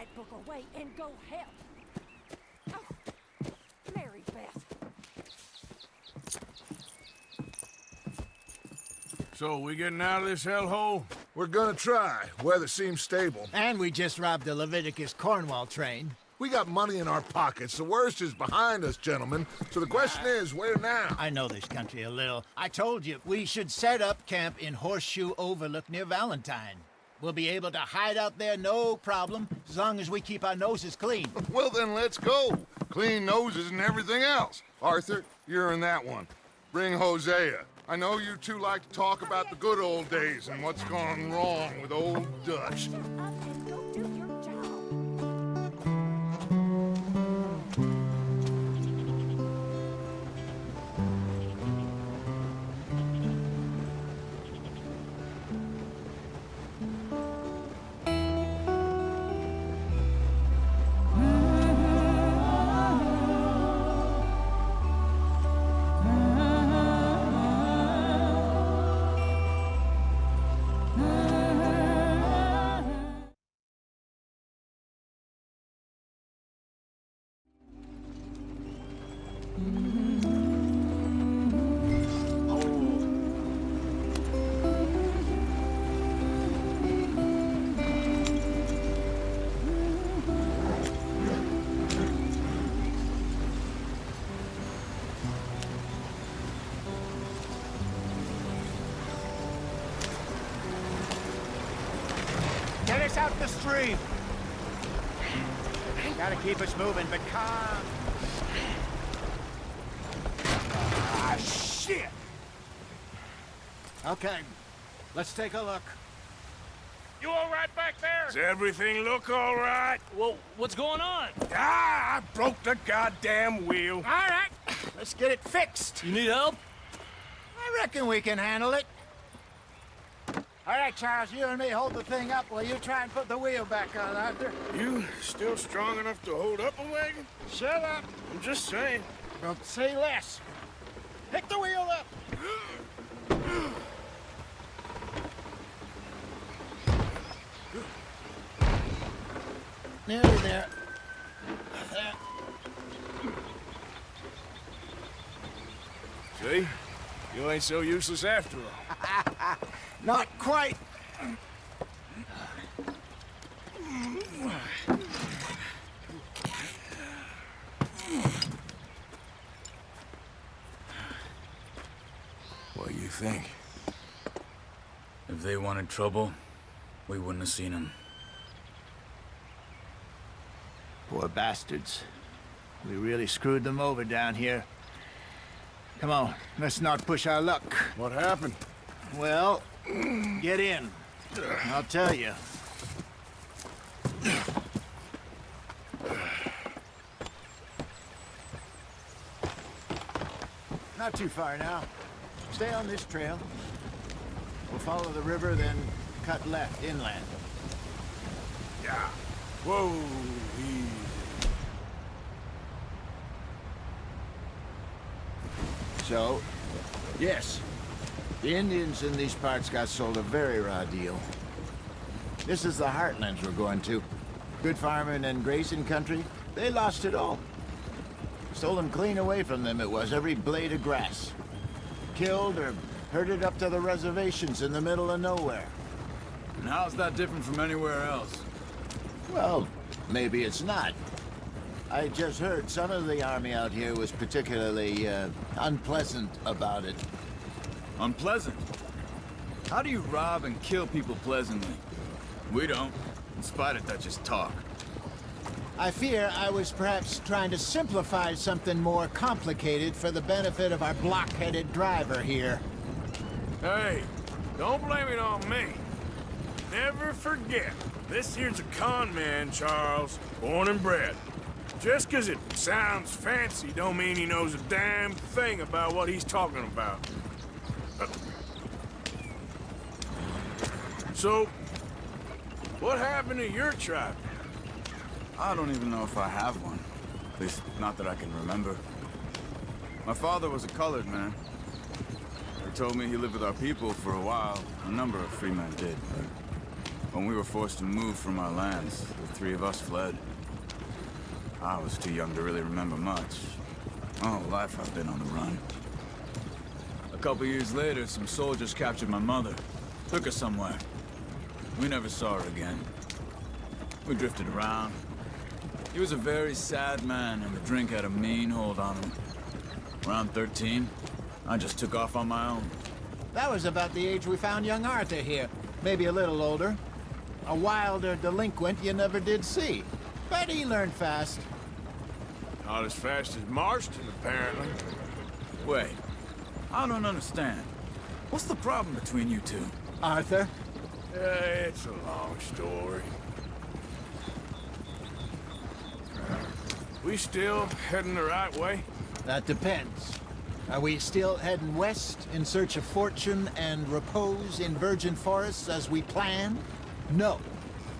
that book away and go help. Oh, Mary Beth. So, we getting out of this hellhole? We're gonna try. Weather seems stable. And we just robbed the Leviticus Cornwall train. We got money in our pockets. The worst is behind us, gentlemen. So the question is, where now? I know this country a little. I told you, we should set up camp in Horseshoe Overlook near Valentine. We'll be able to hide out there, no problem, as long as we keep our noses clean. Well, then let's go. Clean noses and everything else. Arthur, you're in that one. Bring Hosea. I know you two like to talk about the good old days and what's gone wrong with old Dutch. Shut up and go do your job. Get us out the stream! Gotta keep us moving, but calm. Ah, shit! Okay, let's take a look. You all right back there? Does everything look all right? Well, what's going on? Ah, I broke the goddamn wheel. All right, let's get it fixed. You need help? I reckon we can handle it. All right, Charles, you and me hold the thing up while you try and put the wheel back on, Arthur. You still strong enough to hold up a wagon? Shut up. I'm just saying. Well, say less. Pick the wheel up. Nearly there. There. See? You ain't so useless after all. Not quite. What do you think? If they wanted trouble, we wouldn't have seen them. Poor bastards. We really screwed them over down here. Come on, let's not push our luck. What happened? Well, get in. I'll tell you. Not too far now. Stay on this trail. We'll follow the river, then cut left inland. Yeah. Whoa, easy. So, yes, the Indians in these parts got sold a very raw deal. This is the heartlands we're going to. Good farming and grazing country, they lost it all. Stolen clean away from them it was, every blade of grass. Killed or herded up to the reservations in the middle of nowhere. And how's that different from anywhere else? Well, maybe it's not. I just heard some of the army out here was particularly, unpleasant about it. Unpleasant? How do you rob and kill people pleasantly? We don't, in spite of Dutch's talk. I fear I was perhaps trying to simplify something more complicated for the benefit of our block-headed driver here. Hey, don't blame it on me. Never forget, this here's a con man, Charles, born and bred. Just 'cause it sounds fancy don't mean he knows a damn thing about what he's talking about. So, what happened to your tribe? I don't even know if I have one. At least, not that I can remember. My father was a colored man. He told me he lived with our people for a while. A number of free men did, but When we were forced to move from our lands, the three of us fled. I was too young to really remember much. My whole life I've been on the run. A couple years later, some soldiers captured my mother. Took her somewhere. We never saw her again. We drifted around. He was a very sad man, and the drink had a mean hold on him. Around 13, I just took off on my own. That was about the age we found young Arthur here. Maybe a little older. A wilder delinquent you never did see. But he learned fast. Not as fast as Marston, apparently. Wait, I don't understand. What's the problem between you two? Arthur? It's a long story. We still heading the right way? That depends. Are we still heading west in search of fortune and repose in virgin forests as we planned? No.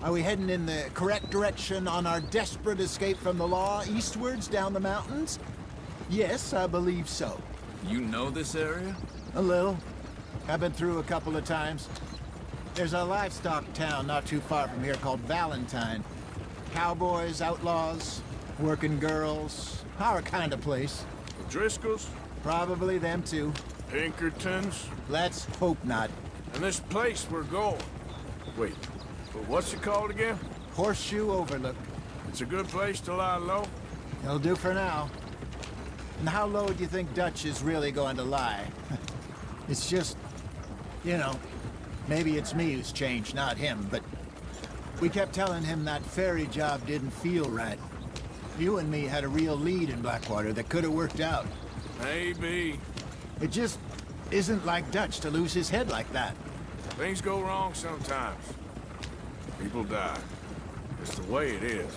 Are we heading in the correct direction on our desperate escape from the law eastwards down the mountains? Yes, I believe so. You know this area? A little. I've been through a couple of times. There's a livestock town not too far from here called Valentine. Cowboys, outlaws, working girls, our kind of place. The Driscolls? Probably them too. Pinkertons? Let's hope not. And this place we're going. Wait, but what's it called again? Horseshoe Overlook. It's a good place to lie low? It'll do for now. And how low do you think Dutch is really going to lie? It's just, you know, maybe it's me who's changed, not him, but we kept telling him that ferry job didn't feel right. You and me had a real lead in Blackwater that could have worked out. Maybe. It just isn't like Dutch to lose his head like that. Things go wrong sometimes. People die. It's the way it is.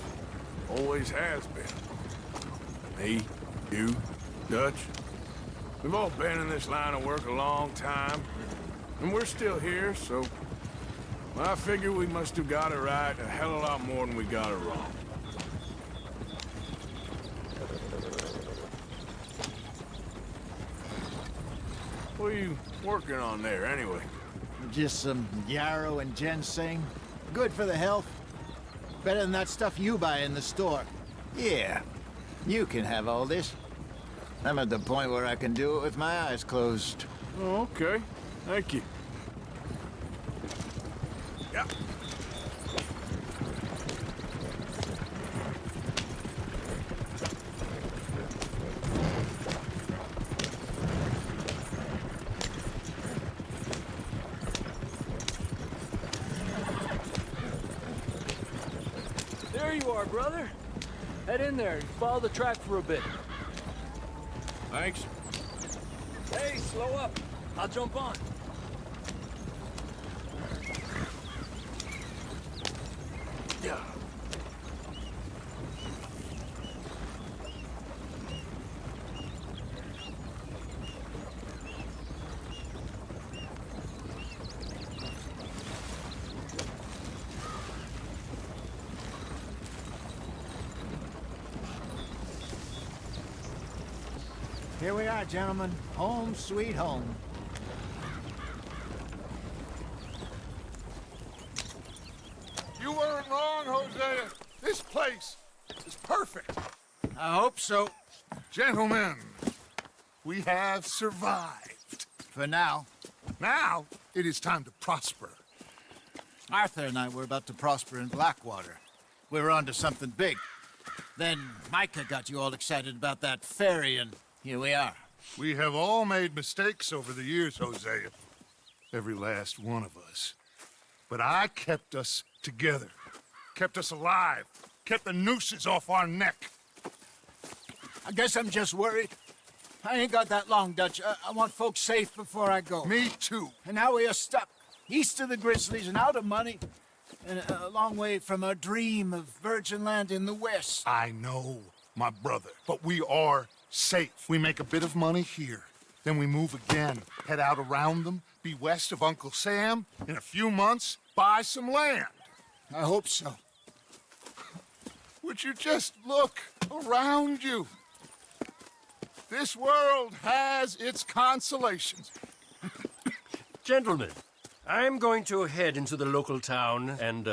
Always has been. Me, you, Dutch. We've all been in this line of work a long time. And we're still here, so... well, I figure we must have got it right a hell of a lot more than we got it wrong. What are you working on there, anyway? Just some yarrow and ginseng. Good for the health. Better than that stuff you buy in the store. Yeah, you can have all this. I'm at the point where I can do it with my eyes closed. Oh, okay. Thank you. Yeah. There you are, brother. Head in there and follow the track for a bit. Thanks. Hey, slow up. I'll jump on. Yeah. Here we are, gentlemen. Home sweet home. You weren't wrong, Hosea. This place is perfect. I hope so. Gentlemen, we have survived. For now. Now, it is time to prosper. Arthur and I were about to prosper in Blackwater. We were on to something big. Then Micah got you all excited about that ferry, and here we are. We have all made mistakes over the years, Hosea. Every last one of us. But I kept us together. Kept us alive. Kept the nooses off our neck. I guess I'm just worried. I ain't got that long, Dutch. I want folks safe before I go. Me too. And now we are stuck, east of the Grizzlies and out of money, and a long way from our dream of virgin land in the west. I know, my brother. But we are safe. We make a bit of money here. Then we move again, head out around them, be west of Uncle Sam. In a few months, buy some land. I hope so. Would you just look around you? This world has its consolations. Gentlemen, I'm going to head into the local town and,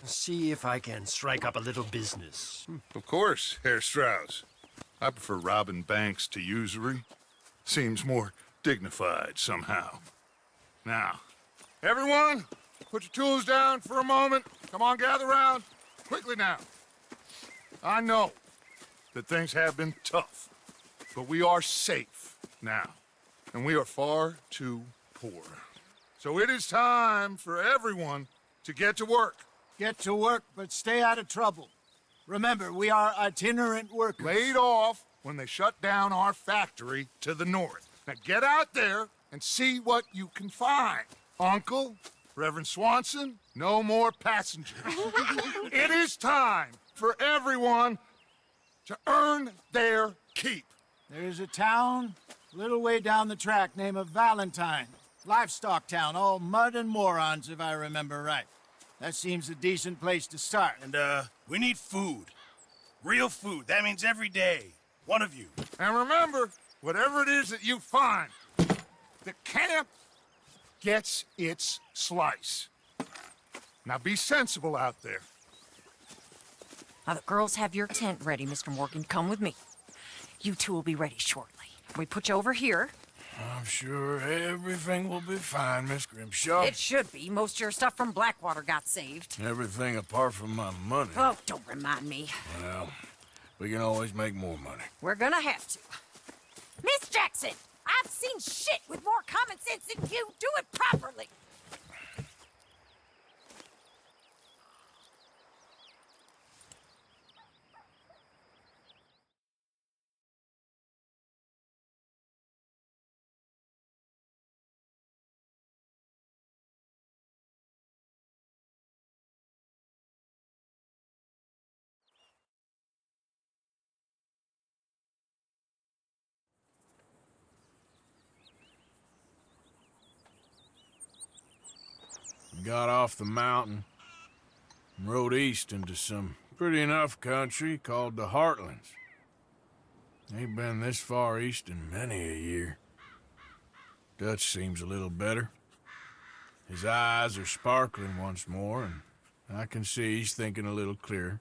see if I can strike up a little business. Of course, Herr Strauss. I prefer robbing banks to usury. Seems more dignified somehow. Now, everyone, put your tools down for a moment. Come on, gather round. Quickly now. I know that things have been tough, but we are safe now, and we are far too poor. So it is time for everyone to get to work. Get to work, but stay out of trouble. Remember, we are itinerant workers. Laid off when they shut down our factory to the north. Now get out there and see what you can find. Uncle, Reverend Swanson, no more passengers. It is time for everyone to earn their keep. There's a town a little way down the track named Valentine. Livestock town, all mud and morons, if I remember right. That seems a decent place to start. And, we need food. Real food. That means every day. One of you. And remember, whatever it is that you find, the camp gets its slice. Now be sensible out there. Now, the girls have your tent ready, Mr. Morgan. Come with me. You two will be ready shortly. We put you over here. I'm sure everything will be fine, Miss Grimshaw. It should be. Most of your stuff from Blackwater got saved. Everything apart from my money. Oh, don't remind me. Well, we can always make more money. We're gonna have to. Miss Jackson, I've seen shit with more common sense than you. Do it properly. We got off the mountain and rode east into some pretty enough country called the Heartlands. Ain't been this far east in many a year. Dutch seems a little better. His eyes are sparkling once more, and I can see he's thinking a little clearer.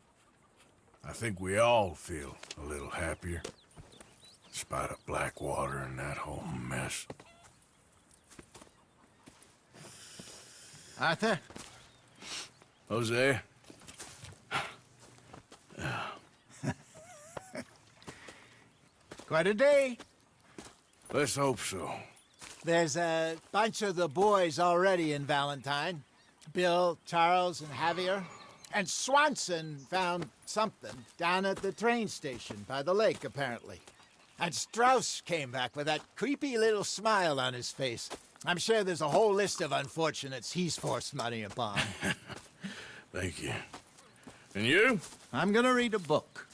I think we all feel a little happier, in spite of Blackwater and that whole mess. Arthur? Hosea? Quite a day. Let's hope so. There's a bunch of the boys already in Valentine. Bill, Charles, and Javier. And Swanson found something down at the train station by the lake, apparently. And Strauss came back with that creepy little smile on his face. I'm sure there's a whole list of unfortunates he's forced money upon. Thank you. And you? I'm gonna read a book.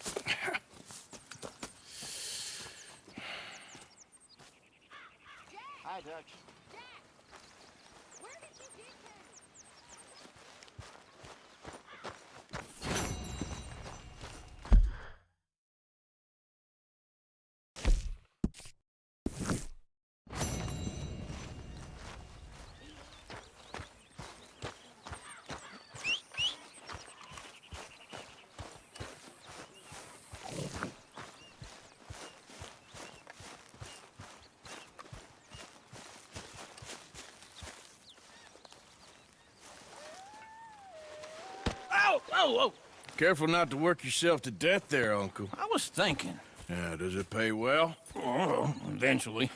Hi, Dutch. Where did you get him? Oh! Careful not to work yourself to death there, Uncle. I was thinking. Yeah, does it pay well? Oh, eventually.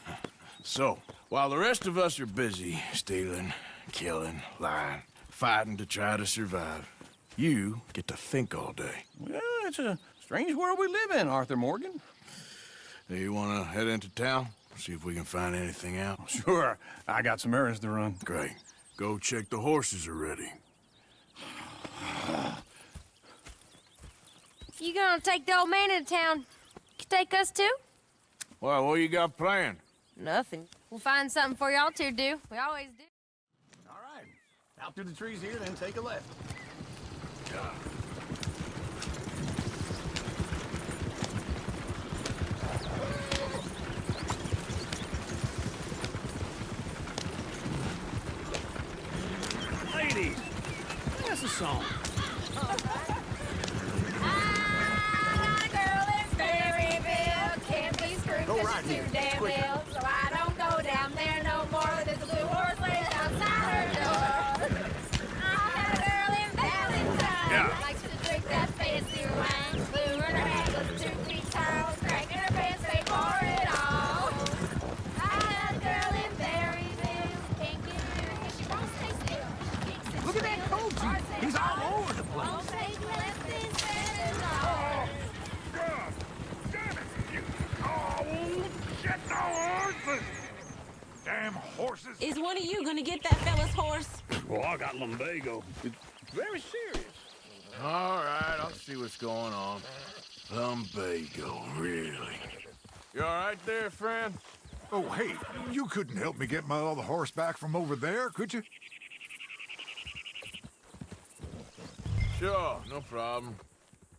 So, while the rest of us are busy stealing, killing, lying, fighting to try to survive, you get to think all day. Well, it's a strange world we live in, Arthur Morgan. Do you want to head into town? See if we can find anything out? Sure. I got some errands to run. Great. Go check the horses are ready. You gonna take the old man into town? You take us too? Well, what you got planned? Nothing. We'll find something for y'all to do. We always do. All right. Out through the trees here, then take a left. song. Go right here. Damn well, so I don't go down there no more. There's a blue horse laid outside her door. I had a girl in Valentine. Likes to drink that fancy wine. Blue in her hand was 2 feet tall. Cranking her pants, paid for it all. I had a girl in Berryville. Can't get her 'cause she won't stay still. She kicks and Look at that squeals. coach. He's all over the place. Won't take less than $7. God damn it! Oh, shit, the horses! Damn horses! Is one of you gonna get that fella's horse? Well, I got lumbago. It's very serious. All right, I'll see what's going on. Lumbago, really? You all right there, friend? Oh, hey, you couldn't help me get my other horse back from over there, could you? Sure, no problem.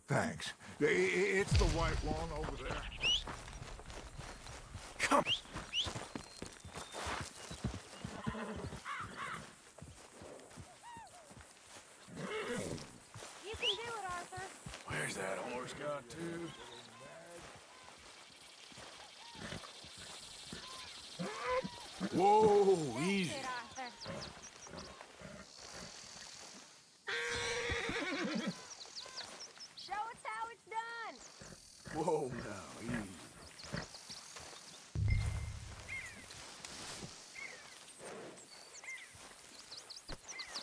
Thanks. It's the white one over there. Come. You can do it, Arthur. Where's that horse got to? Whoa, easy. Good, Arthur. Show us how it's done. Whoa, now, easy.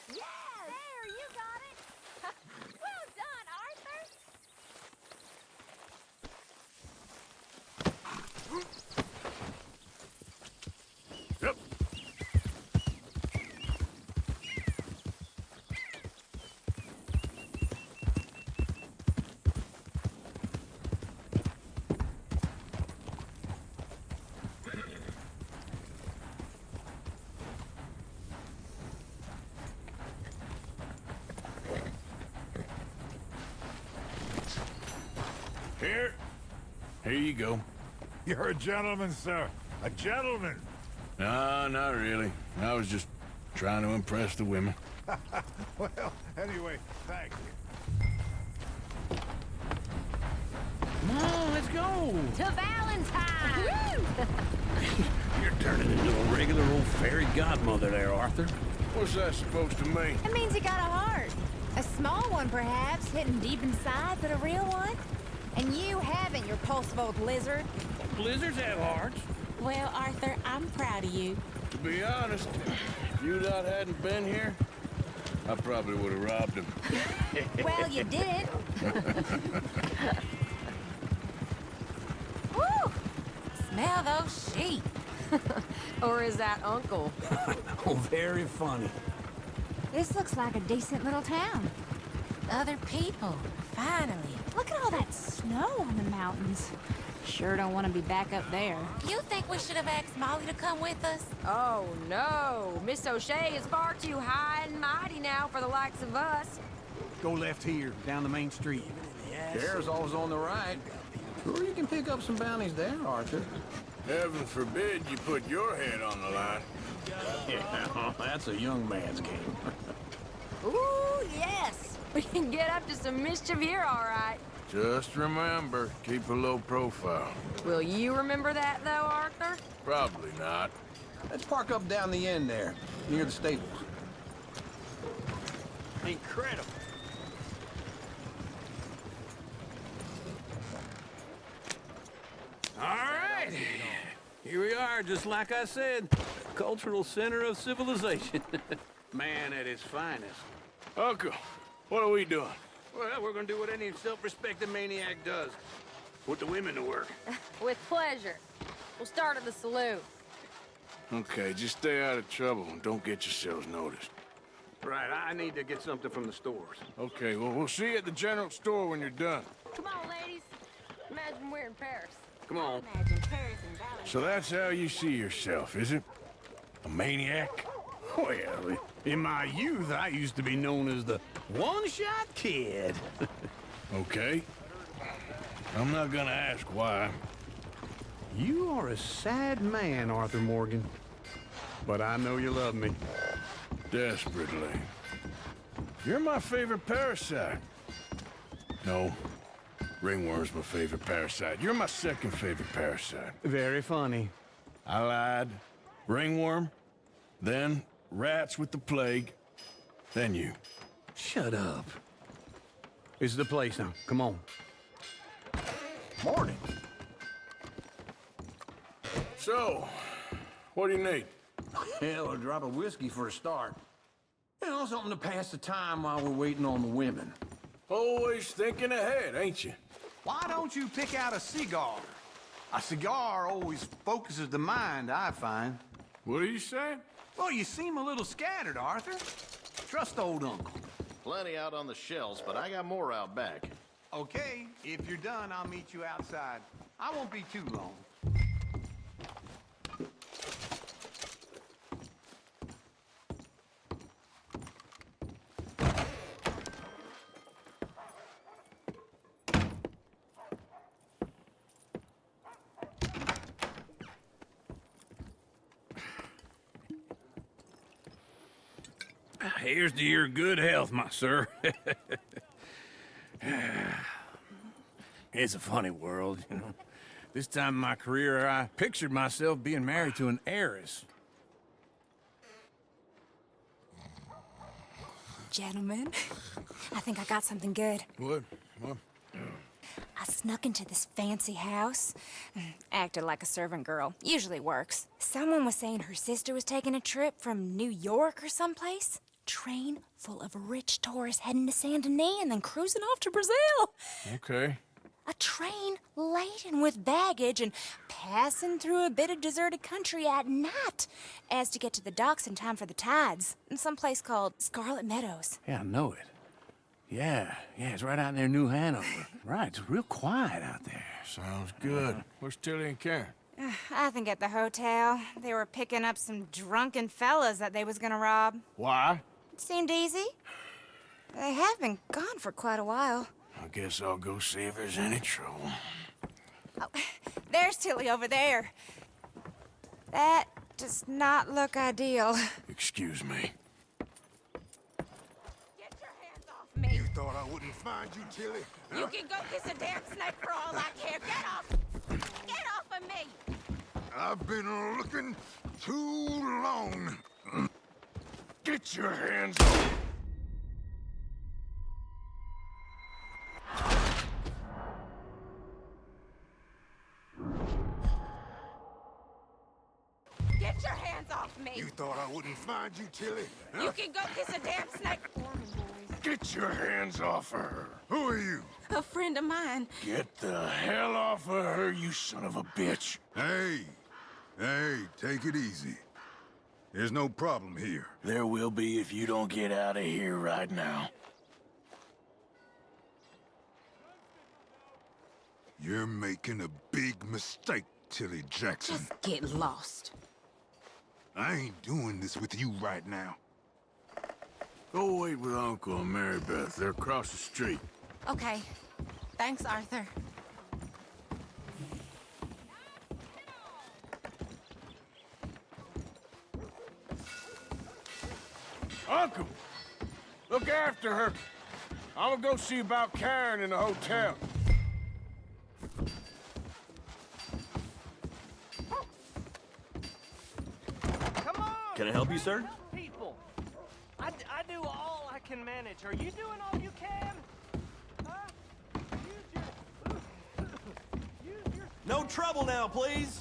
Yeah, there, you got it. Well done, Arthur. Yep. Here you go. You're a gentleman, sir. A gentleman. No, not really. I was just trying to impress the women. Well, anyway, thank you. Come on, let's go. To Valentine. You're turning into a regular old fairy godmother there, Arthur. What's that supposed to mean? It means you got a heart. A small one, perhaps, hidden deep inside, but a real one. And you haven't, you repulsive old lizard. Blizzards have hearts. Well, Arthur, I'm proud of you. To be honest, if you lot hadn't been here, I probably would have robbed him. Well, you did. Woo! Smell those sheep. Or is that Uncle? Oh, very funny. This looks like a decent little town. Other people, finally. Look at all that snow on the mountains. Sure don't want to be back up there. You think we should have asked Molly to come with us? Oh, no. Miss O'Shea is far too high and mighty now for the likes of us. Go left here, down the main street. There's always on the right. Sure, you can pick up some bounties there, Arthur. Heaven forbid you put your head on the line. Yeah, that's a young man's game. Ooh, yes. We can get up to some mischief here, all right. Just remember, keep a low profile. Will you remember that, though, Arthur? Probably not. Let's park up down the end there, near the stables. Incredible. All right. Here we are, just like I said. Cultural center of civilization. Man at his finest. Uncle, what are we doing? Well, we're gonna do what any self-respecting maniac does. Put the women to work. With pleasure. We'll start at the saloon. Okay, just stay out of trouble and don't get yourselves noticed. Right, I need to get something from the stores. Okay, well, we'll see you at the general store when you're done. Come on, ladies. Imagine we're in Paris. Come on. Imagine Paris and Valentine. So that's how you see yourself, is it? A maniac? Well, in my youth, I used to be known as the one-shot kid. Okay. I'm not gonna ask why. You are a sad man, Arthur Morgan. But I know you love me. Desperately. You're my favorite parasite. No, ringworm's my favorite parasite. You're my second favorite parasite. Very funny. I lied. Ringworm, then rats with the plague, then you. Shut up. This is the place now. Come on. Morning. So, what do you need? Hell, a drop of whiskey for a start. You know, something to pass the time while we're waiting on the women. Always thinking ahead, ain't you? Why don't you pick out a cigar? A cigar always focuses the mind, I find. What are you saying? Well, you seem a little scattered, Arthur. Trust old uncle. Plenty out on the shelves, but I got more out back. Okay, if you're done, I'll meet you outside. I won't be too long. Here's to your good health, my sir. It's a funny world, you know. This time in my career, I pictured myself being married to an heiress. Gentlemen, I think I got something good. What? I snuck into this fancy house. Acted like a servant girl. Usually works. Someone was saying her sister was taking a trip from New York or someplace. Train full of rich tourists heading to Saint Denis and then cruising off to Brazil. Okay. A train laden with baggage and passing through a bit of deserted country at night as to get to the docks in time for the tides in some place called Scarlet Meadows. Yeah, I know it. Yeah, it's right out near New Hanover. Right, it's real quiet out there. Sounds good. Where's Tilly and Karen? I think at the hotel. They were picking up some drunken fellas that they was gonna rob. Why? It seemed easy. They have been gone for quite a while. I guess I'll go see if there's any trouble. Oh, there's Tilly over there. That does not look ideal. Excuse me. Get your hands off me. You thought I wouldn't find you, Tilly? You can go kiss a damn snake for all I care. Get off! Get off of me! I've been looking too long. Get your hands off! Get your hands off me! You thought I wouldn't find you, Tilly? You can go kiss a damn snake. Get your hands off of her! Who are you? A friend of mine. Get the hell off of her, you son of a bitch! Hey, take it easy. There's no problem here. There will be if you don't get out of here right now. You're making a big mistake, Tilly Jackson. Just get lost. I ain't doing this with you right now. Go wait with Uncle and Mary Beth. They're across the street. Okay. Thanks, Arthur. Uncle! Look after her. I'm gonna go see about Karen in the hotel. Come on! Can I help you, sir? People! I do all I can manage. Are you doing all you can? Huh? Use your... No trouble now, please.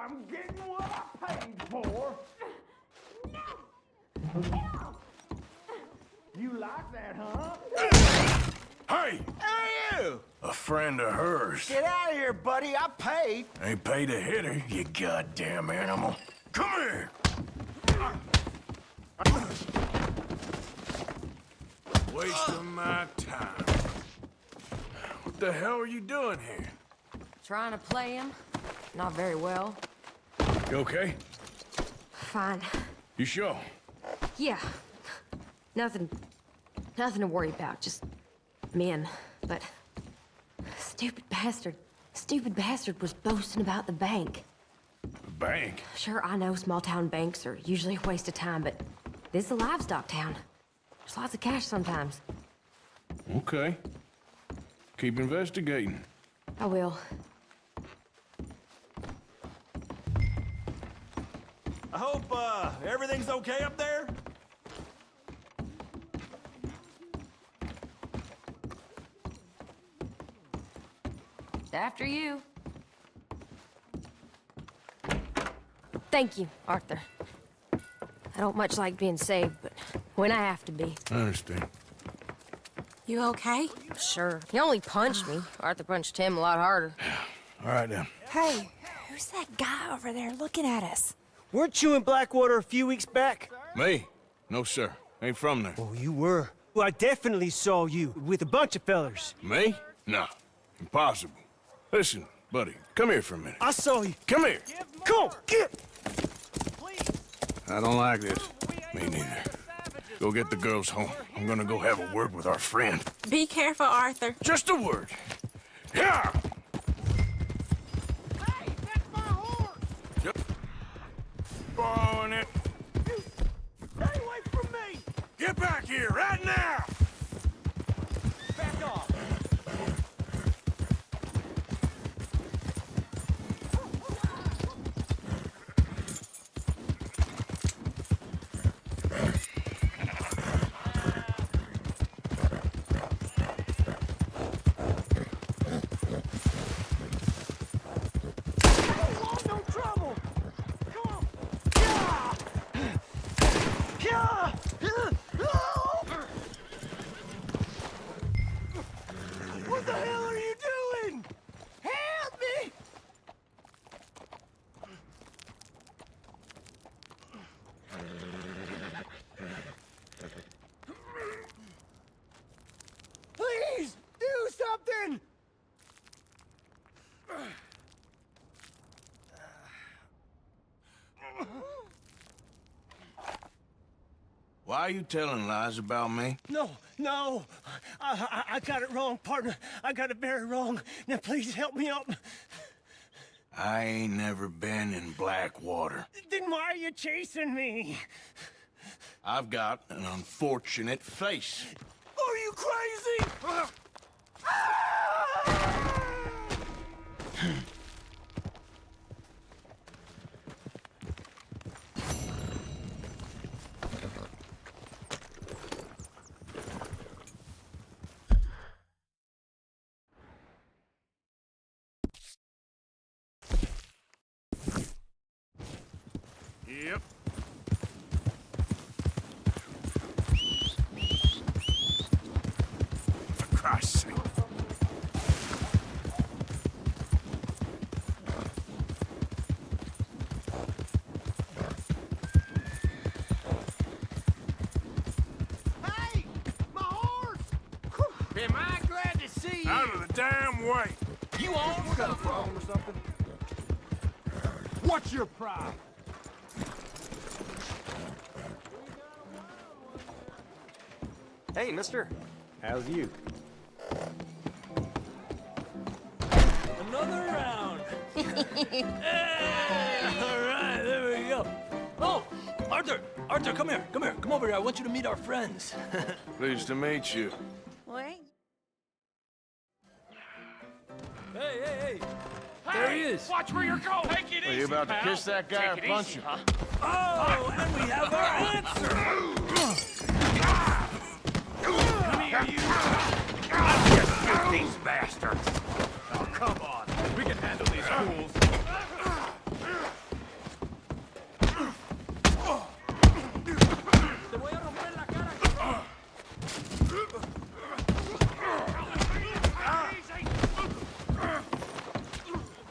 I'm getting what I paid for. You like that, huh? Hey! Hey, you! A friend of hers. Get out of here, buddy. I paid. Ain't paid to hit her, you goddamn animal. Come here! Wasting my time. What the hell are you doing here? Trying to play him. Not very well. You okay? Fine. You sure? Yeah. Nothing to worry about, just men. But stupid bastard was boasting about the bank. The bank? Sure, I know small town banks are usually a waste of time, but this is a livestock town. There's lots of cash sometimes. Okay. Keep investigating. I will. I hope, everything's okay up there? After you. Thank you, Arthur. I don't much like being saved, but when I have to be. I understand. You okay? Sure. He only punched me. Arthur punched him a lot harder. All right, then. Hey, who's that guy over there looking at us? Weren't you in Blackwater a few weeks back? Me? No, sir. Ain't from there. Oh, you were. Well, I definitely saw you with a bunch of fellers. Me? No. Impossible. Listen, buddy, come here for a minute. I saw you. Come here. Come on, get! I don't like this. Me neither. Go get the girls home. I'm gonna go have a word with our friend. Be careful, Arthur. Just a word. Yeah! Hey, that's my horse! Just borrowing it. Stay away from me! Get back here right now! Back off! What the hell are you doing? Help me! Please, do something! Why are you telling lies about me? No. I got it wrong, partner. I got it very wrong. Now, please help me up. I ain't never been in Blackwater. Then why are you chasing me? I've got an unfortunate face. Are you crazy? Yep. For Christ's sake. Hey! My horse! Am I glad to see you? Out of the damn way. You all got a problem or something? What's your pride? Hey, mister. How's you? Another round. Hey, all right, there we go. Oh, Arthur, come here. Come over here. I want you to meet our friends. Pleased to meet you. Wait. Hey. There he is. Watch where you're going! Take it Are you about to kiss that guy or punch him? Oh, and we have our answer. Come here, you! I'll just shoot these bastards! Oh, come on. We can handle these fools.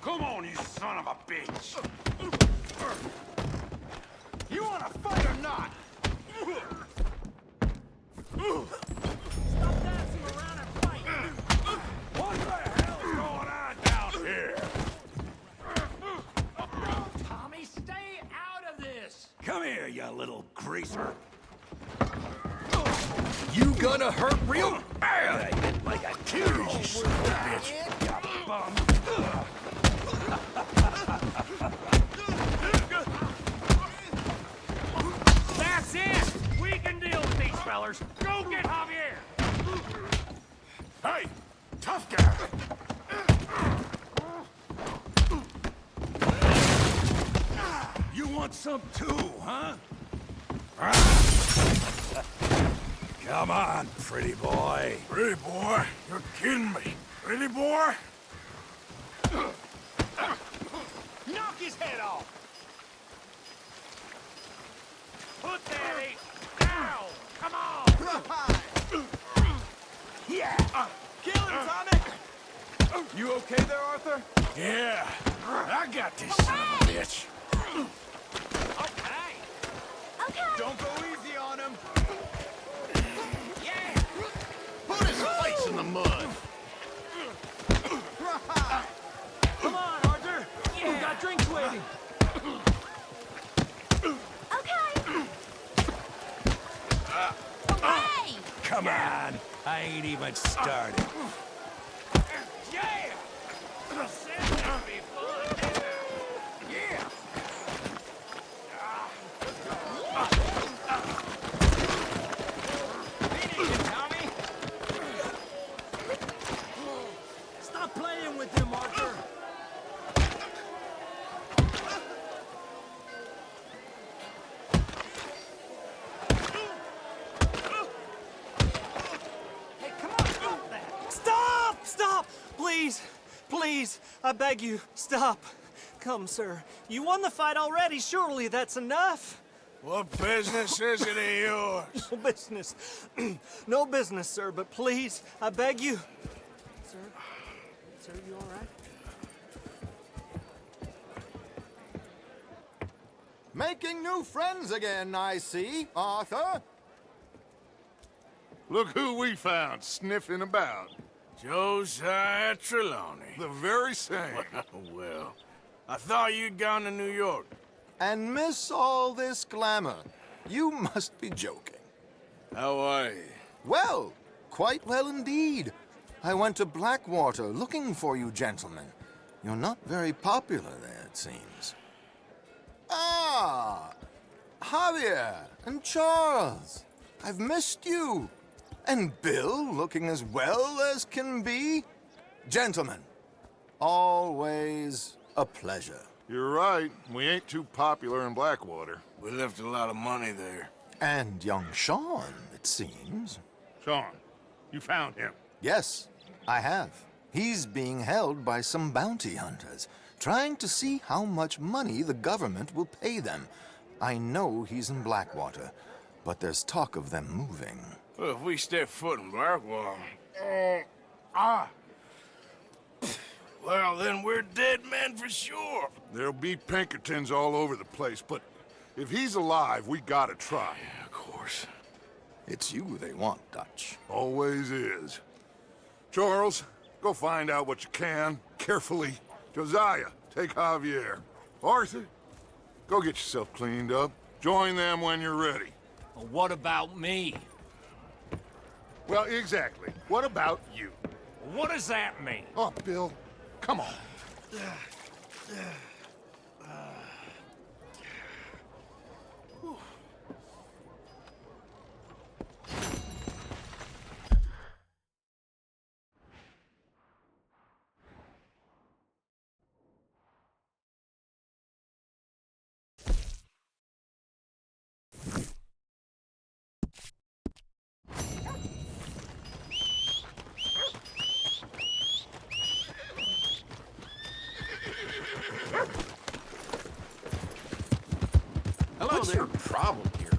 Come on, you son of a bitch! You wanna fight or not? Stop dancing around and fight. What the hell's going on down here? Tommy, stay out of this! Come here, you little greaser. You gonna hurt real bad. Like a kid, you son of a bitch. You bum. That's it! We can deal with these fellers. Go get Javier! Hey, tough guy. You want some too, huh? Come on, pretty boy. Pretty boy? You're kidding me. Pretty boy? Knock his head off! Put that eight down! Come on! Yeah! Kill him, Tommy! You okay there, Arthur? Yeah, I got this son of a bitch. Okay! Okay. Don't go easy on him. Yeah! Put his face in the mud. Come on, Arthur. Yeah. We got drinks waiting. Okay. Hey! Come on. I ain't even started. Yeah! I said that'd be fun! Yeah! Finish it, Tommy. Stop playing with him, Arthur. Hey, come on, stop that! Stop! Stop! Please! Please! I beg you, stop! Come, sir. You won the fight already. Surely that's enough. What business is it of yours? No business. No business, sir, but please, I beg you. Sir? Sir, you all right? Making new friends again, I see, Arthur. Look who we found sniffing about. Josiah Trelawney. The very same. Well, I thought you'd gone to New York. And miss all this glamour. You must be joking. How are you? Well, quite well indeed. I went to Blackwater looking for you gentlemen. You're not very popular there, it seems. Ah! Javier and Charles. I've missed you. And Bill looking as well as can be. Gentlemen, always a pleasure. You're right. We ain't too popular in Blackwater. We left a lot of money there. And young Sean, it seems. Sean, you found him. Yes, I have. He's being held by some bounty hunters, trying to see how much money the government will pay them. I know he's in Blackwater, but there's talk of them moving. Well, if we step foot in Blackwater... Well, then we're dead men for sure. There'll be Pinkertons all over the place, but if he's alive, we gotta try. Yeah, of course. It's you they want, Dutch. Always is. Charles, go find out what you can, carefully. Josiah, take Javier. Arthur, go get yourself cleaned up. Join them when you're ready. Well, what about me? Well, exactly. What about you? What does that mean? Oh, Bill, come on. What's your problem here?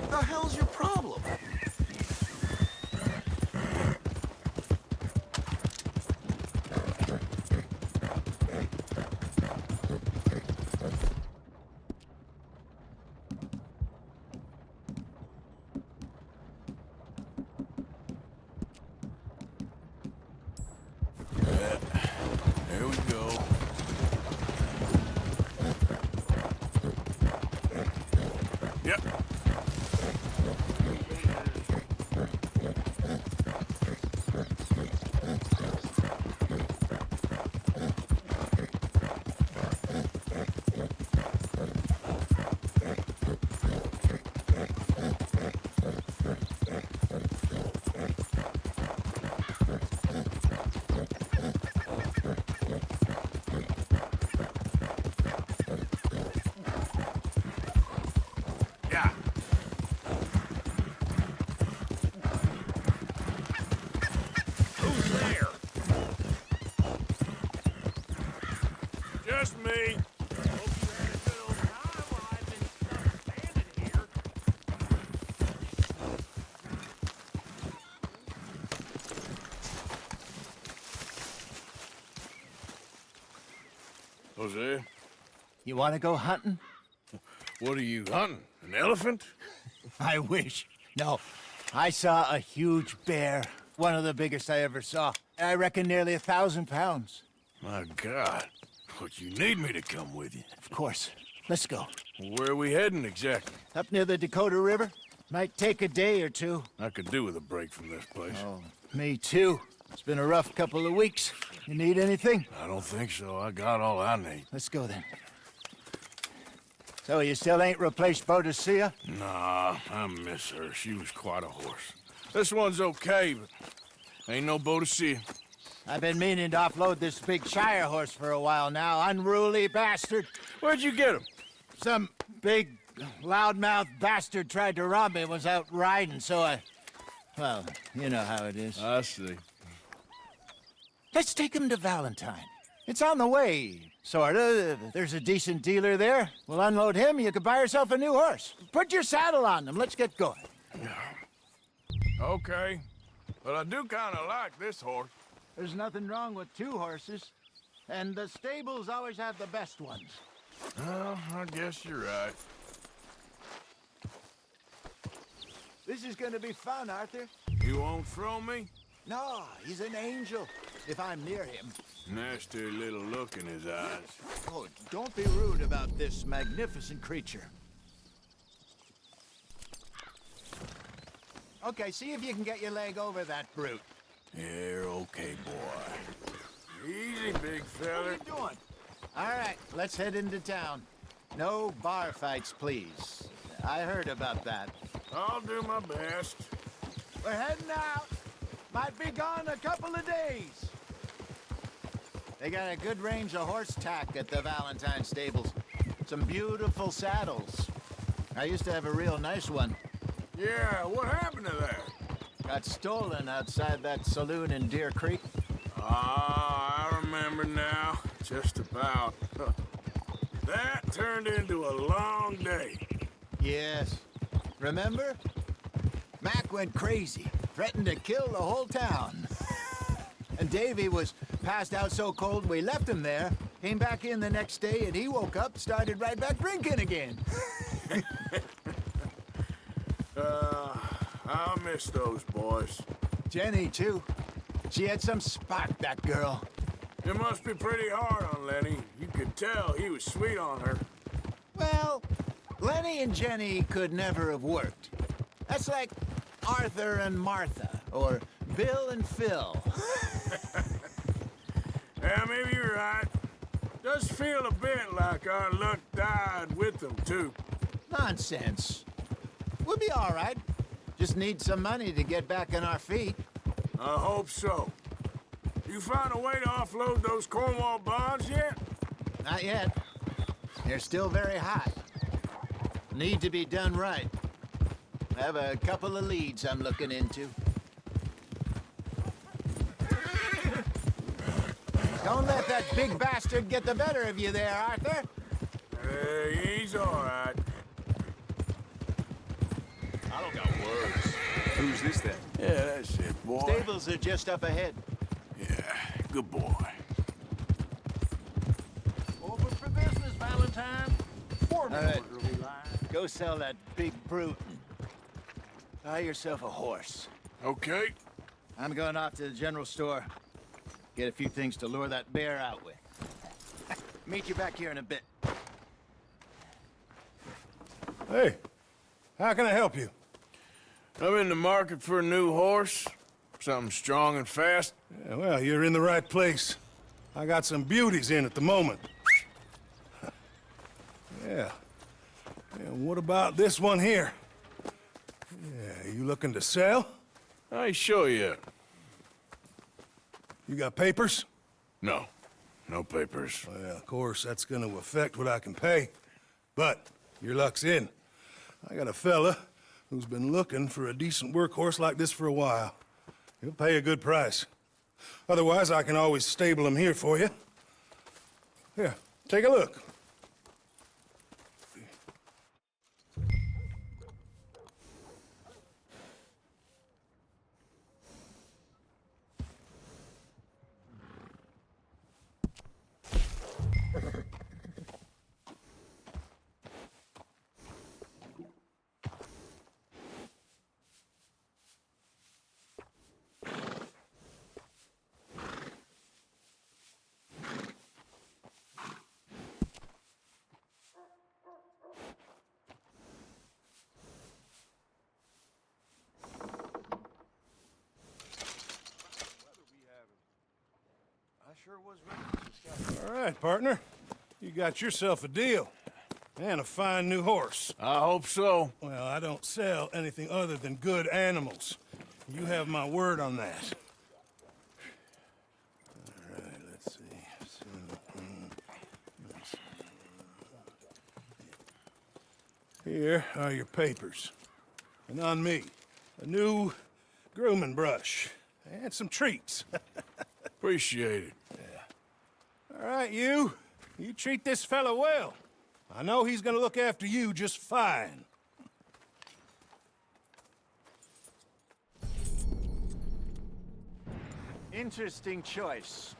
The hell's your problem? Jose, You want to go hunting? what are you hunting? An elephant? I wish. No, I saw a huge bear. One of the biggest I ever saw. I reckon nearly 1,000 pounds. My God. But you need me to come with you. Of course. Let's go. Where are we heading exactly? Up near the Dakota River. Might take a day or two. I could do with a break from this place. Oh, me too. It's been a rough couple of weeks. You need anything? I don't think so. I got all I need. Let's go then. So you still ain't replaced Boadicea? Nah, I miss her. She was quite a horse. This one's okay, but ain't no Boadicea. I've been meaning to offload this big Shire horse for a while now. Unruly bastard. Where'd you get him? Some big, loudmouth bastard tried to rob me. Was out riding, so I... Well, you know how it is. I see. Let's take him to Valentine. It's on the way, sorta. There's a decent dealer there. We'll unload him, you can buy yourself a new horse. Put your saddle on them, let's get going. Okay. But I do kind of like this horse. There's nothing wrong with 2 horses. And the stables always have the best ones. Well, I guess you're right. This is gonna be fun, Arthur. You won't throw me? No, he's an angel, if I'm near him. Nasty little look in his eyes. Oh, don't be rude about this magnificent creature. Okay, see if you can get your leg over that brute. You're okay, boy. Easy, big fella. What are you doing? All right, let's head into town. No bar fights, please. I heard about that. I'll do my best. We're heading out. Might be gone a couple of days. They got a good range of horse tack at the Valentine stables. Some beautiful saddles. I used to have a real nice one. Yeah, what happened to that? Got stolen outside that saloon in Deer Creek. Ah, I remember now. Just about. That turned into a long day. Yes. Remember? Mac went crazy, threatened to kill the whole town. And Davy was passed out so cold we left him there, came back in the next day, and he woke up, started right back drinking again. I'll miss those boys. Jenny, too. She had some spark, that girl. It must be pretty hard on Lenny. You could tell he was sweet on her. Well, Lenny and Jenny could never have worked. That's like Arthur and Martha, or Bill and Phil. Yeah, maybe you're right. Does feel a bit like our luck died with them, too. Nonsense. We'll be all right. Just need some money to get back on our feet. I hope so. You find a way to offload those Cornwall bonds yet? Not yet. They're still very hot. Need to be done right. I have a couple of leads I'm looking into. Don't let that big bastard get the better of you there, Arthur. He's all right. I don't got words. Who's this then? Yeah, that's it, boy. Stables are just up ahead. Yeah, good boy. Open for business, Valentine. All right, go sell that big brute. Buy yourself a horse. Okay. I'm going off to the general store. Get a few things to lure that bear out with. Meet you back here in a bit. Hey, how can I help you? I'm in the market for a new horse. Something strong and fast. Yeah, well, you're in the right place. I got some beauties in at the moment. Yeah. And what about this one here? Yeah, you looking to sell? I ain't sure yet. You got papers? No. No papers. Well, of course, that's gonna affect what I can pay. But your luck's in. I got a fella who's been looking for a decent workhorse like this for a while. He'll pay a good price. Otherwise, I can always stable him here for you. Here, take a look. right, partner. You got yourself a deal. And a fine new horse. I hope so. Well, I don't sell anything other than good animals. You have my word on that. All right, let's see. Here are your papers. And on me, a new grooming brush. And some treats. Appreciate it. Yeah. All right, you. You treat this fella well. I know he's gonna look after you just fine. Interesting choice.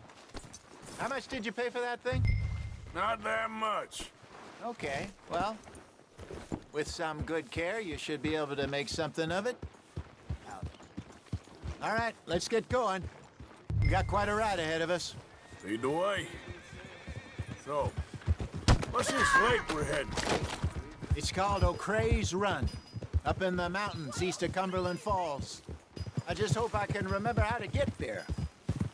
How much did you pay for that thing? Not that much. Okay, well, with some good care, you should be able to make something of it. All right, let's get going. We got quite a ride ahead of us. Lead the way. So, what's this lake we're heading for? It's called O'Creagh's Run, up in the mountains east of Cumberland Falls. I just hope I can remember how to get there.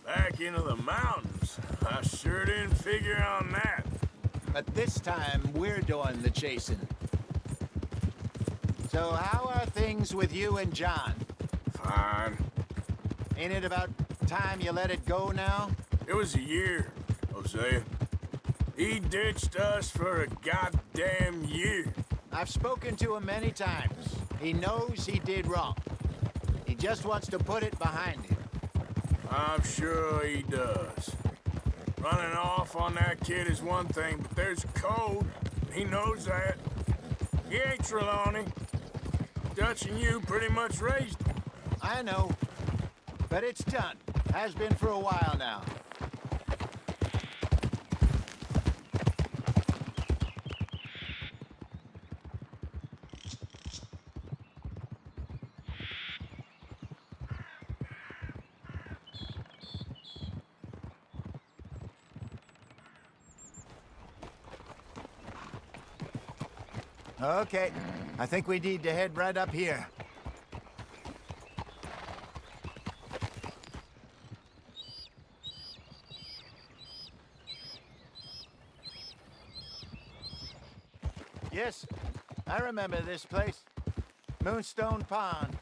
Back into the mountains? I sure didn't figure on that. But this time, we're doing the chasing. So how are things with you and John? Fine. Ain't it about time you let it go now? It was a year, Hosea. He ditched us for a goddamn year. I've spoken to him many times. He knows he did wrong. He just wants to put it behind him. I'm sure he does. Running off on that kid is one thing, but there's a code. He knows that. He ain't Trelawney. Dutch and you pretty much raised him. I know. But it's done. Has been for a while now. Okay, I think we need to head right up here. Yes, I remember this place. Moonstone Pond.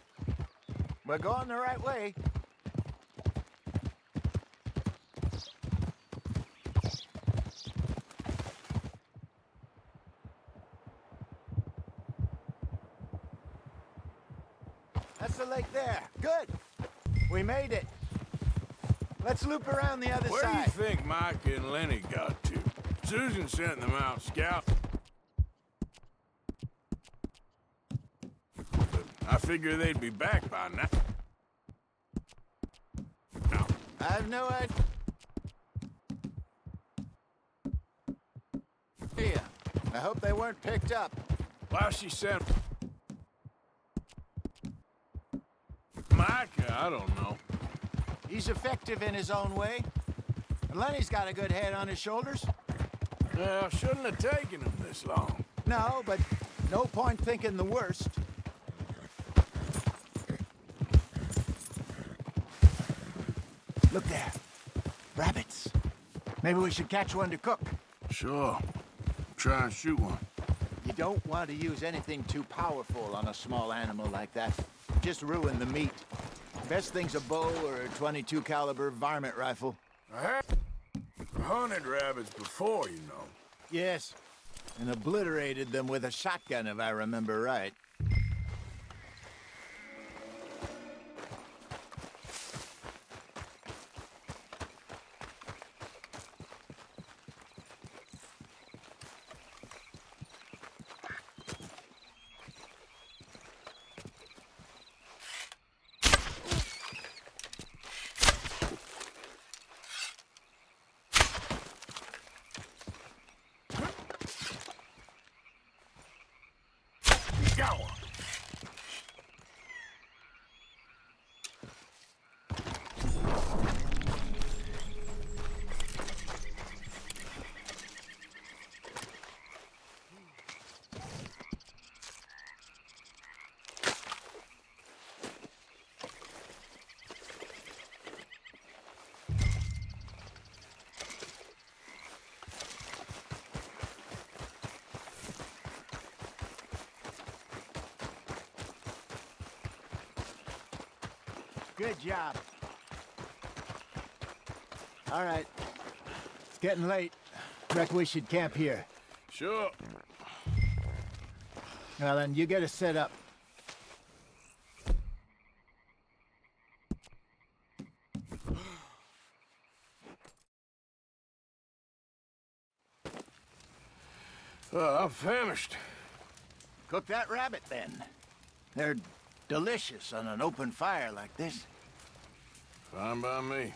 We're going the right way. That's the lake there. Good. We made it. Let's loop around the other Where side. do you think Mike and Lenny got to? Susan sent them out scouting. I figure they'd be back by now. No. I've no idea. I hope they weren't picked up. Well, she sent Mike, I don't know. He's effective in his own way. And Lenny's got a good head on his shoulders. Well, shouldn't have taken him this long. No, but no point thinking the worst. Look there. Rabbits. Maybe we should catch one to cook. Sure. Try and shoot one. You don't want to use anything too powerful on a small animal like that. Just ruin the meat. Best thing's a bow or a .22 caliber varmint rifle. I have hunted rabbits before, you know. Yes, and obliterated them with a shotgun, if I remember right. Got one. Good job. All right. It's getting late. Reckon we should camp here. Sure. Well, then, you get us set up. I'm famished. Cook that rabbit, then. They're delicious on an open fire like this. Fine by me.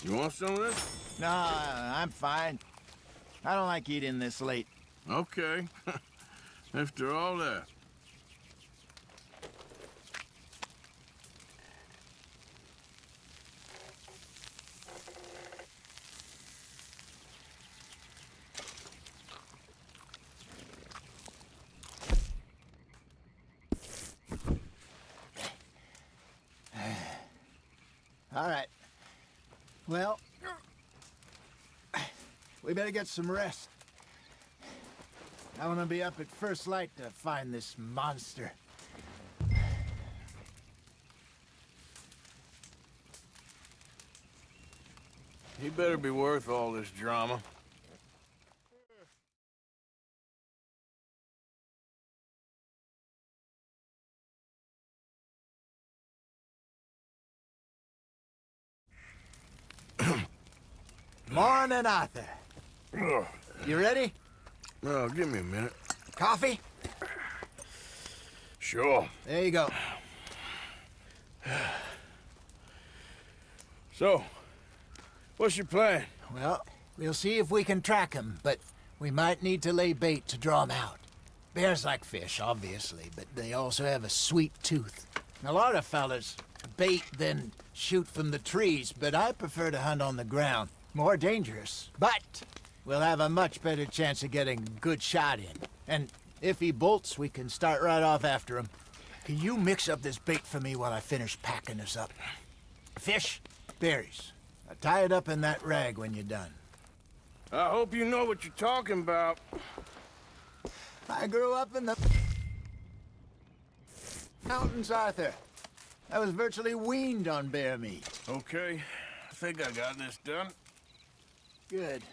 You want some of this? No, I'm fine. I don't like eating this late. Okay. After all that. All right. Well, we better get some rest. I want to be up at first light to find this monster. He better be worth all this drama. Morning, Arthur. You ready? No, give me a minute. Coffee? Sure. There you go. So, what's your plan? Well, we'll see if we can track him, but we might need to lay bait to draw him out. Bears like fish, obviously, but they also have a sweet tooth. A lot of fellas bait, then shoot from the trees, but I prefer to hunt on the ground. More dangerous, but we'll have a much better chance of getting a good shot in. And if he bolts, we can start right off after him. Can you mix up this bait for me while I finish packing this up? Fish, berries. Now tie it up in that rag when you're done. I hope you know what you're talking about. I grew up in the mountains, Arthur. I was virtually weaned on bear meat. Okay, I think I got this done. Good.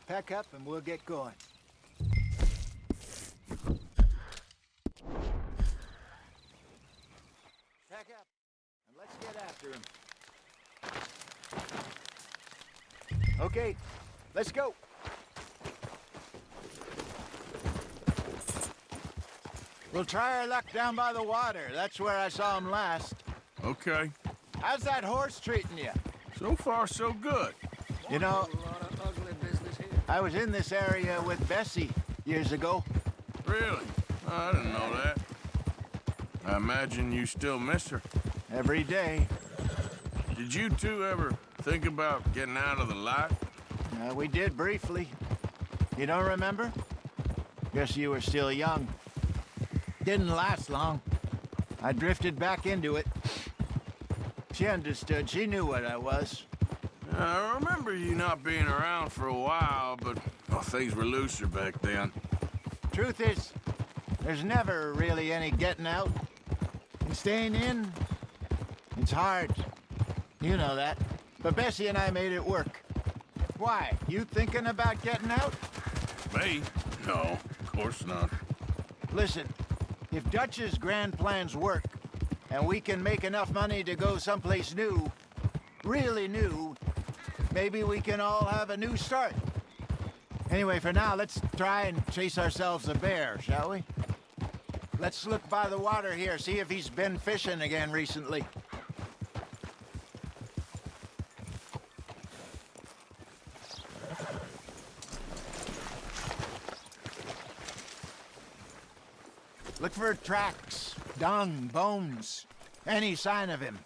Pack up and we'll get going. Pack up and let's get after him. Okay, let's go. We'll try our luck down by the water. That's where I saw him last. Okay. How's that horse treating you? So far, so good. You know, I was in this area with Bessie years ago. Really? I didn't know that. I imagine you still miss her. Every day. Did you two ever think about getting out of the life? We did briefly. You don't remember? Guess you were still young. Didn't last long. I drifted back into it. She understood. She knew what I was. I remember you not being around for a while, but things were looser back then. Truth is, there's never really any getting out. And staying in, it's hard. You know that. But Bessie and I made it work. Why? You thinking about getting out? Me? No, of course not. Listen, if Dutch's grand plans work, and we can make enough money to go someplace new, really new, maybe we can all have a new start. Anyway, for now, let's try and chase ourselves a bear, shall we? Let's look by the water here, see if he's been fishing again recently. Look for tracks, dung, bones, any sign of him.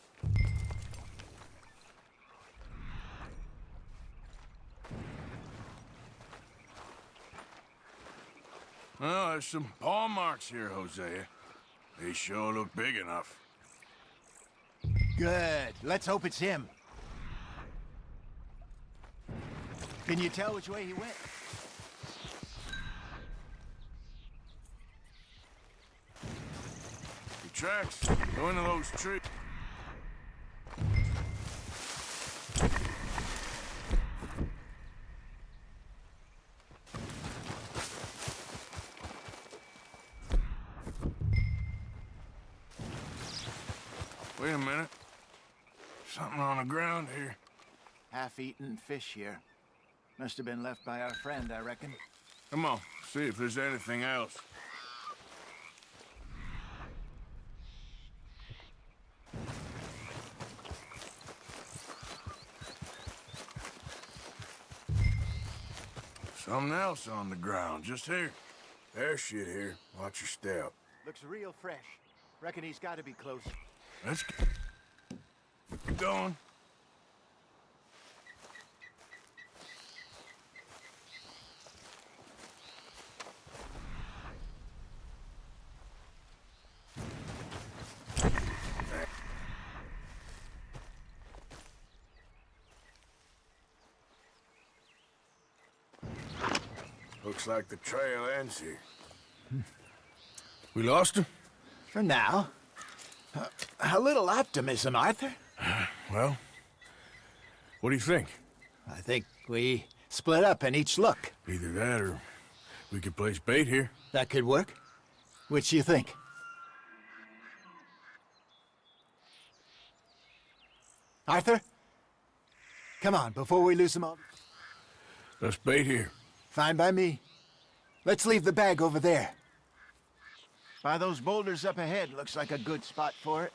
Well, there's some paw marks here, Hosea. He sure looked big enough. Good. Let's hope it's him. Can you tell which way he went? The tracks go into those trees. Wait a minute. Something on the ground here. Half-eaten fish here. Must have been left by our friend, I reckon. Come on, see if there's anything else. Something else on the ground, just here. There's shit here. Watch your step. Looks real fresh. Reckon he's got to be close. Let's keep going. Looks like the trail ends here. We lost him? For now. A little optimism, Arthur. Well, what do you think? I think we split up and each look. Either that or we could place bait here. That could work. Which do you think? Arthur? Come on, before we lose them all. Let's bait here. Fine by me. Let's leave the bag over there. By those boulders up ahead, looks like a good spot for it.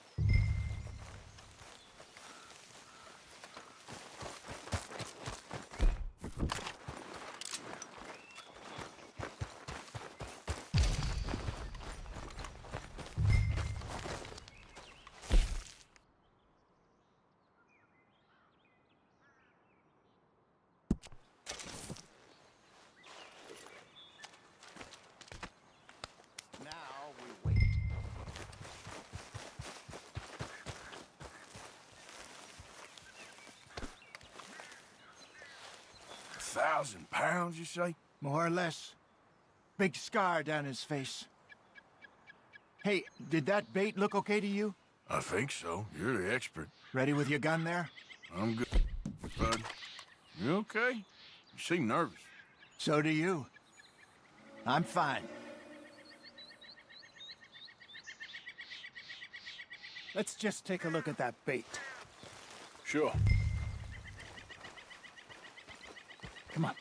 £1,000, you say? More or less. Big scar down his face. Hey, did that bait look okay to you? I think so. You're the expert. Ready with your gun there? I'm good, bud. You okay? You seem nervous. So do you. I'm fine. Let's just take a look at that bait. Sure. Come on.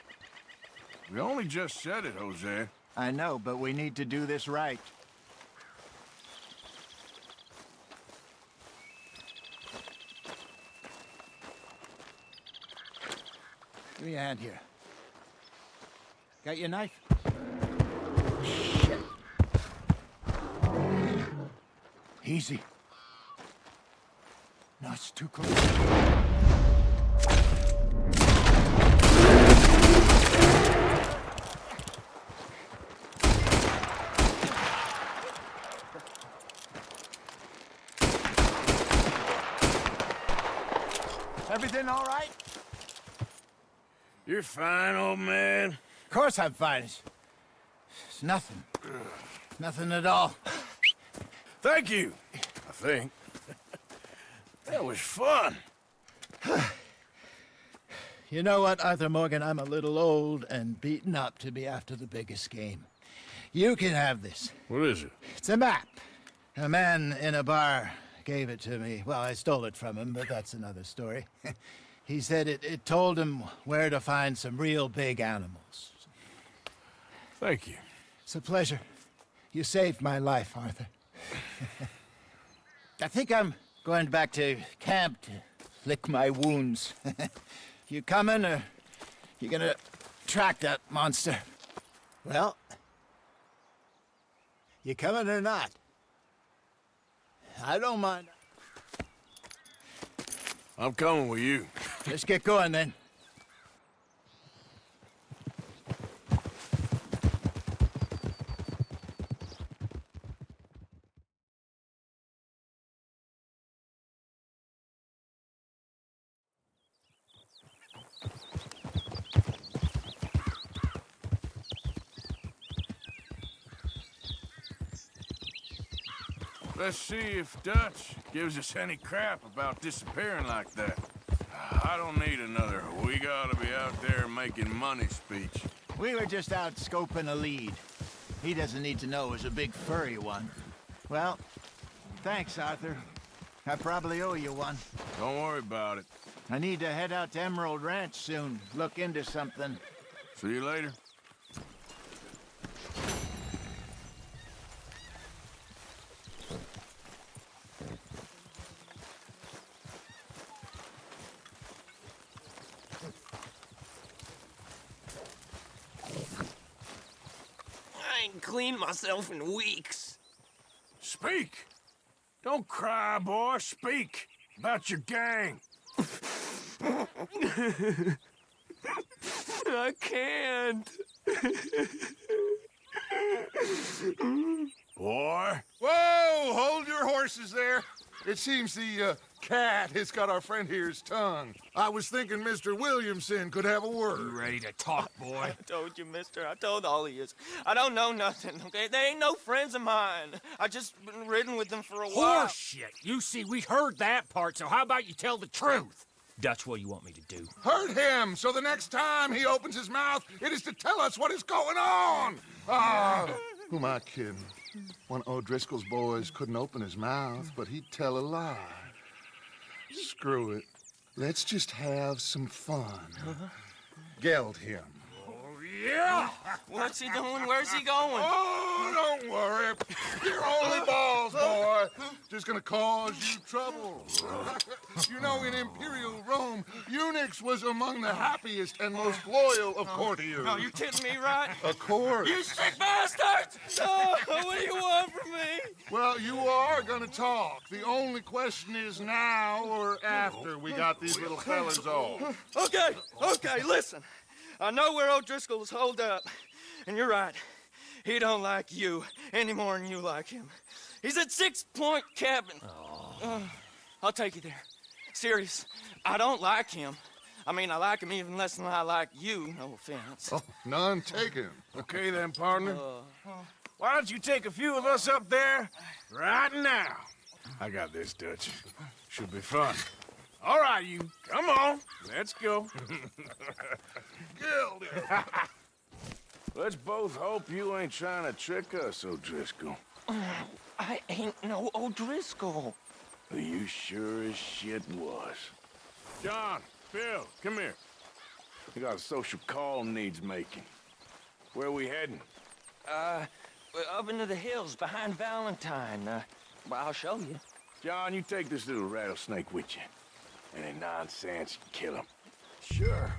We only just said it, Jose. I know, but we need to do this right. Give me a hand here. Got your knife? Shit. Easy. No, it's too close. Everything all right? You're fine, old man. Of course I'm fine. It's nothing. Nothing at all. Thank you, I think. That was fun. You know what, Arthur Morgan? I'm a little old and beaten up to be after the biggest game. You can have this. What is it? It's a map. A man in a bar gave it to me. Well, I stole it from him, but that's another story. He said it told him where to find some real big animals. Thank you. It's a pleasure. You saved my life, Arthur. I think I'm going back to camp to lick my wounds. You coming, or you gonna track that monster? Well, you coming or not? I don't mind. I'm coming with you. Let's get going, then. Let's see if Dutch gives us any crap about disappearing like that. I don't need another "we gotta be out there making money" speech. We were just out scoping a lead. He doesn't need to know it was a big furry one. Well, thanks, Arthur. I probably owe you one. Don't worry about it. I need to head out to Emerald Ranch soon. Look into something. See you later. I ain't cleaned myself in weeks. Speak! Don't cry, boy. Speak about your gang. I can't. Boy. Whoa! Hold your horses there. It seems the cat has got our friend here's tongue. I was thinking Mr. Williamson could have a word. You ready to talk, boy? I told you, mister. I told all of you. I don't know nothing, okay? They ain't no friends of mine. I just been ridden with them for a while. Horseshit! You see, we heard that part, so how about you tell the truth? Dutch, what do you want me to do? Hurt him, so the next time he opens his mouth, it is to tell us what is going on. Ah, who am I kidding? One of O'Driscoll's boys couldn't open his mouth, but he'd tell a lie. Screw it. Let's just have some fun. Geld him. Yeah! What's he doing? Where's he going? Oh, don't worry. You're only balls, boy. Just gonna cause you trouble. You know, in Imperial Rome, eunuchs was among the happiest and most loyal of courtiers. No, you kidding me, right? Of course. You sick bastard! Oh, what do you want from me? Well, you are gonna talk. The only question is now or after we got these little fellas off. Okay, listen. I know where O'Driscoll's holed up, and you're right. He don't like you any more than you like him. He's at 6 Point Cabin. I'll take you there. Serious, I don't like him. I mean, I like him even less than I like you, no offense. Oh, none taken. Okay then, partner. Why don't you take a few of us up there right now? I got this, Dutch. Should be fun. All right, you. Come on. Let's go. Let's both hope you ain't trying to trick us, O'Driscoll. I ain't no O'Driscoll. You sure as shit was. John, Phil, come here. We got a social call needs making. Where we heading? Up into the hills behind Valentine. Well, I'll show you. John, you take this little rattlesnake with you. Any nonsense, kill him. Sure.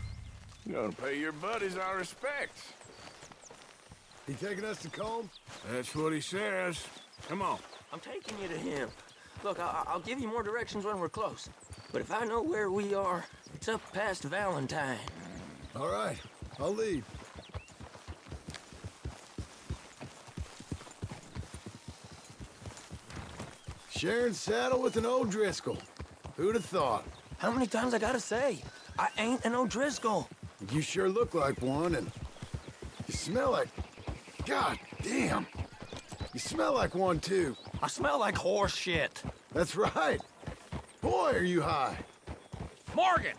You're gonna pay your buddies our respects. He taking us to Combe? That's what he says. Come on. I'm taking you to him. Look, I'll give you more directions when we're close. But if I know where we are, it's up past Valentine. All right, I'll lead. Sharing saddle with an O'Driscoll. Who'd have thought? How many times I gotta say? I ain't an O'Driscoll. You sure look like one, and you smell like... God damn. You smell like one, too. I smell like horse shit. That's right. Boy, are you high. Morgan!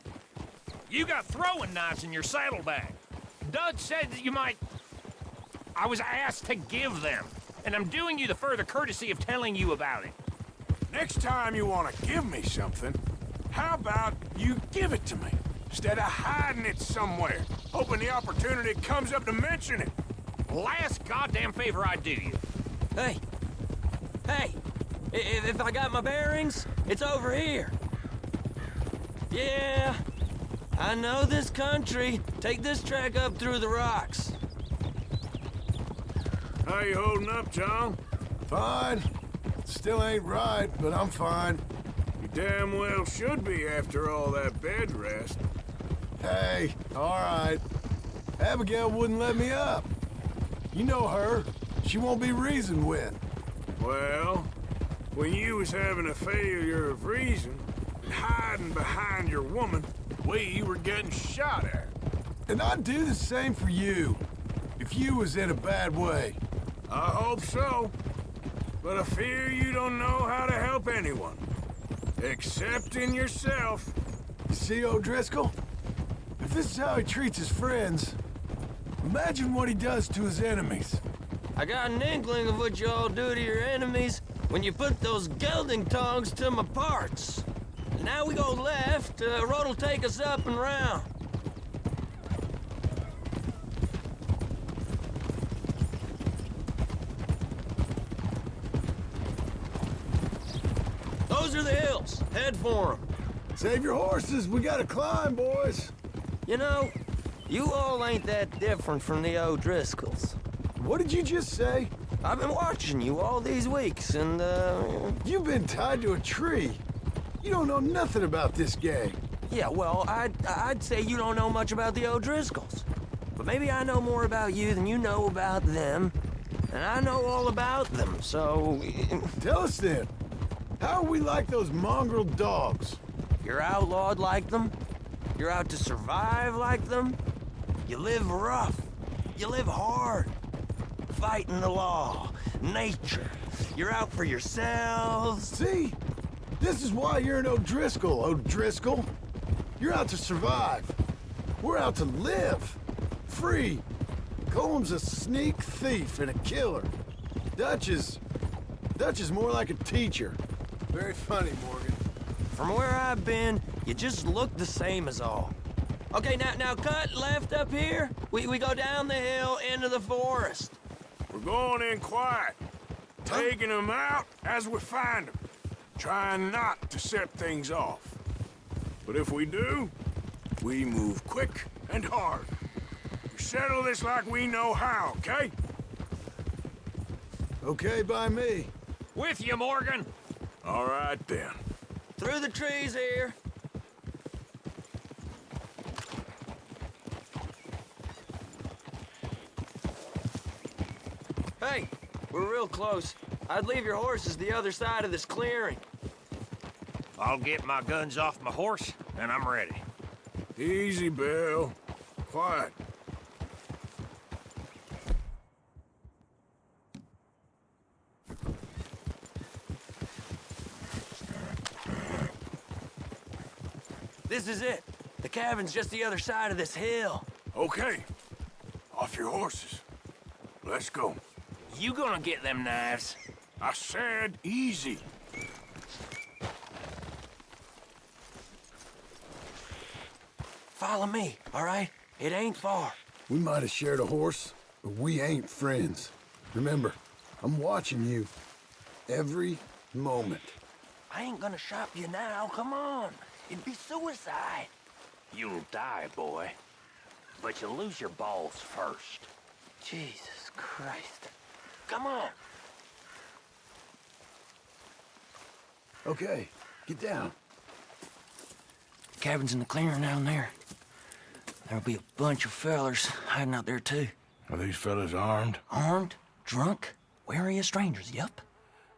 You got throwing knives in your saddlebag. Dutch said that you might... I was asked to give them, and I'm doing you the further courtesy of telling you about it. Next time you want to give me something, how about you give it to me, instead of hiding it somewhere, hoping the opportunity comes up to mention it? Last goddamn favor I do you. Hey! If I got my bearings, it's over here. Yeah, I know this country. Take this track up through the rocks. How you holding up, John? Fine. Still ain't right, but I'm fine. You damn well should be after all that bed rest. Hey, all right. Abigail wouldn't let me up. You know her. She won't be reasoned with. Well, when you was having a failure of reason, hiding behind your woman, we were getting shot at. And I'd do the same for you, if you was in a bad way. I hope so. but I fear you don't know how to help anyone. Except in yourself. You see, O'Driscoll? If this is how he treats his friends, imagine what he does to his enemies. I got an inkling of what you all do to your enemies when you put those gelding tongs to my parts. Now we go left, road'll take us up and round. Those are the hills. Head for them. Save your horses. We gotta climb, boys. You know, you all ain't that different from the O'Driscolls. What did you just say? I've been watching you all these weeks, and, You've been tied to a tree. You don't know nothing about this gang. Yeah, well, I'd say you don't know much about the O'Driscolls. But maybe I know more about you than you know about them. And I know all about them, so... Tell us then. How are we like those mongrel dogs? You're outlawed like them. You're out to survive like them. You live rough. You live hard. Fighting the law, nature. You're out for yourselves. See? This is why you're an O'Driscoll, O'Driscoll. You're out to survive. We're out to live. Free. Colm's a sneak thief and a killer. Dutch is more like a teacher. Very funny, Morgan. From where I've been, you just look the same as all. Okay, now cut left up here. We go down the hill into the forest. We're going in quiet, taking them out as we find them, trying not to set things off. But if we do, we move quick and hard. We settle this like we know how, okay? Okay by me. With you, Morgan. All right, then. Through the trees here. Hey, we're real close. I'd leave your horses the other side of this clearing. I'll get my guns off my horse, and I'm ready. Easy, Bill. Quiet. This is it. The cabin's just the other side of this hill. Okay. Off your horses. Let's go. You gonna get them knives? I said easy. Follow me, all right? It ain't far. We might have shared a horse, but we ain't friends. Remember, I'm watching you. Every moment. I ain't gonna shop you now, come on. It'd be suicide. You'll die, boy. But you'll lose your balls first. Jesus Christ. Come on. Okay, get down. Cabin's in the clearing down there. There'll be a bunch of fellers hiding out there, too. Are these fellas armed? Armed? Drunk? Wary of strangers, yup.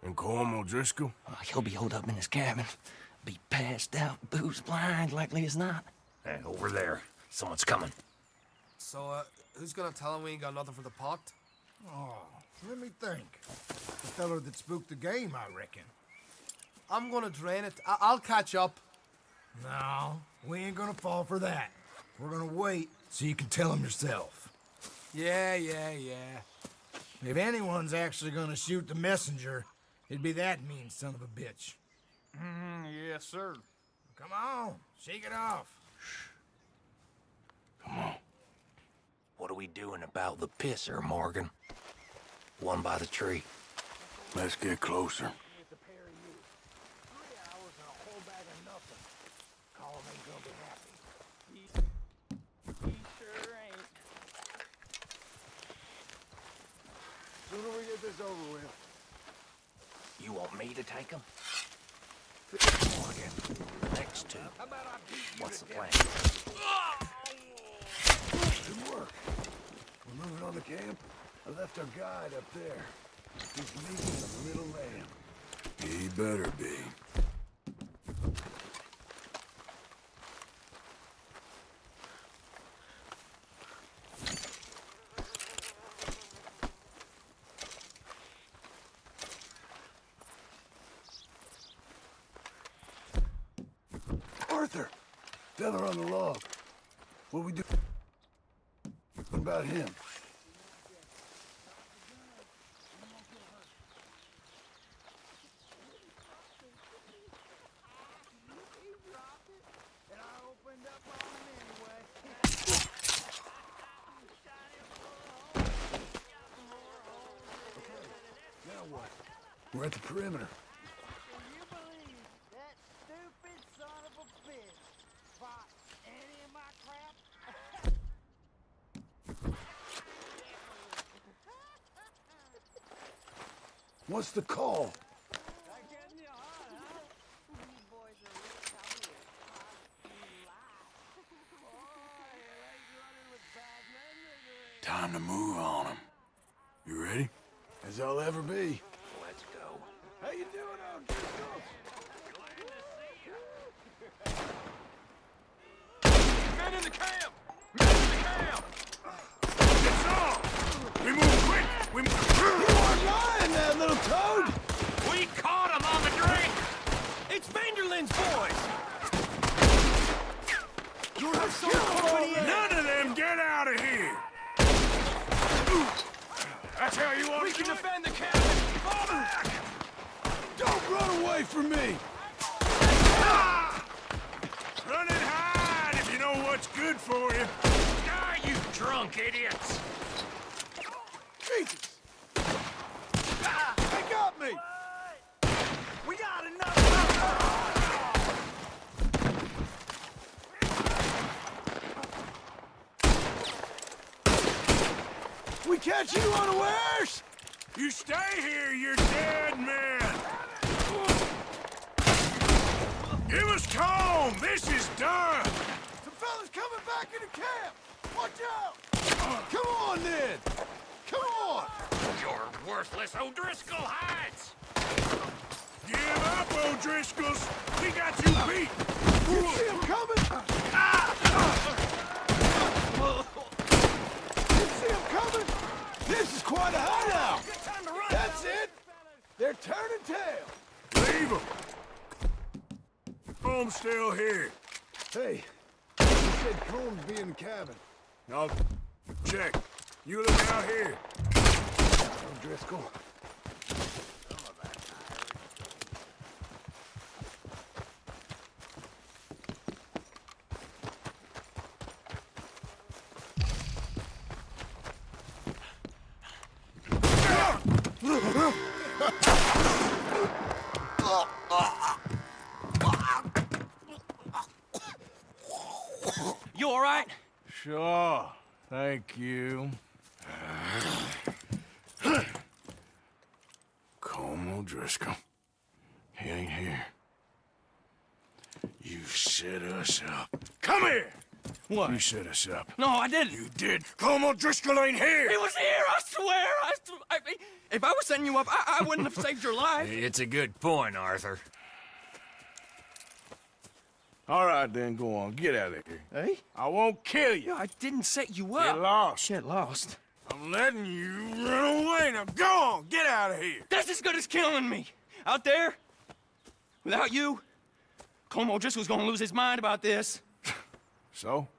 And Colm O'Driscoll? He'll be holed up in his cabin. Be passed out, booze blind, likely as not. Hey, over there. Someone's coming. So, who's gonna tell him we ain't got nothing for the pot? Oh, let me think. The fella that spooked the game, I reckon. I'm gonna drain it. I'll catch up. No, we ain't gonna fall for that. We're gonna wait so you can tell him yourself. Yeah. If anyone's actually gonna shoot the messenger, it'd be that mean son of a bitch. Yes, sir. Come on, shake it off. Come on. What are we doing about the pisser, Morgan? One by the tree. Let's get closer. Sooner we get this over with. You want me to take him? Morgan, next two. What's the plan? Good work. We're moving on the camp. I left our guide up there. He's leading the little lamb. He better be. Arthur! Fella on the log. What we do about him? Now what? We're at the perimeter. That stupid son of a bitch bought any of my crap? What's the call? Time to move on him. You ready? As I'll ever be. Let's go. How you doing, old Driscoll? Men in the camp! Men in the camp! It's on! We move quick! We move... You weren't lying, that little toad! We caught him on the drink! It's Vanderlin's boys! You're a company. None of them get out of here! That's how you want We to can do it? defend the cabin! Fall back! Don't run away from me! Run and hide if you know what's good for you. Die, you drunk idiots! Jesus! They got me! We got enough. We catch you unawares! You stay here, you're dead man! Give us calm! This is done! Some fellas coming back into camp! Watch out! Come on, then! Come on! Your worthless O'Driscoll hides! Give up, O'Driscolls! We got you beat! You see them coming? You see them coming? This is quite a hideout! That's it! They're turning tail! Leave them! Home's still here. Hey, you said Combs be in the cabin. I'll check. You look out here. O'Driscoll. You all right? Sure. Thank you. Colm O'Driscoll. He ain't here. You set us up. Come here! What? You set us up. No, I didn't. You did. Colm O'Driscoll ain't here! He was here, I swear! I mean, if I was setting you up, I wouldn't have saved your life. It's a good point, Arthur. All right, then, go on. Get out of here. Hey? I won't kill you. Yeah, I didn't set you up. Get lost. Get lost. I'm letting you run away. Now go on. Get out of here. That's as good as killing me. Out there, without you, Colm O'Driscoll's gonna lose his mind about this. So?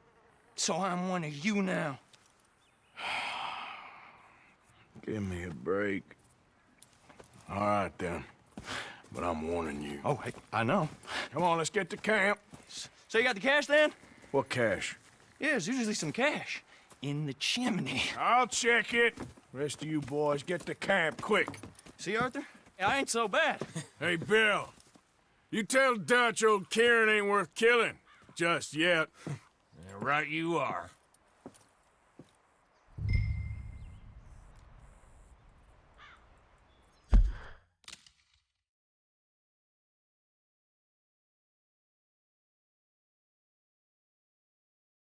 So I'm one of you now. Give me a break. All right, then. But I'm warning you. Oh, hey, I know. Come on, let's get to camp. So you got the cash then? What cash? Yeah, there's usually some cash in the chimney. I'll check it. Rest of you boys, get to camp, quick. See, Arthur? I ain't so bad. Hey, Bill. You tell Dutch old Kieran ain't worth killing. Just yet. Right you are.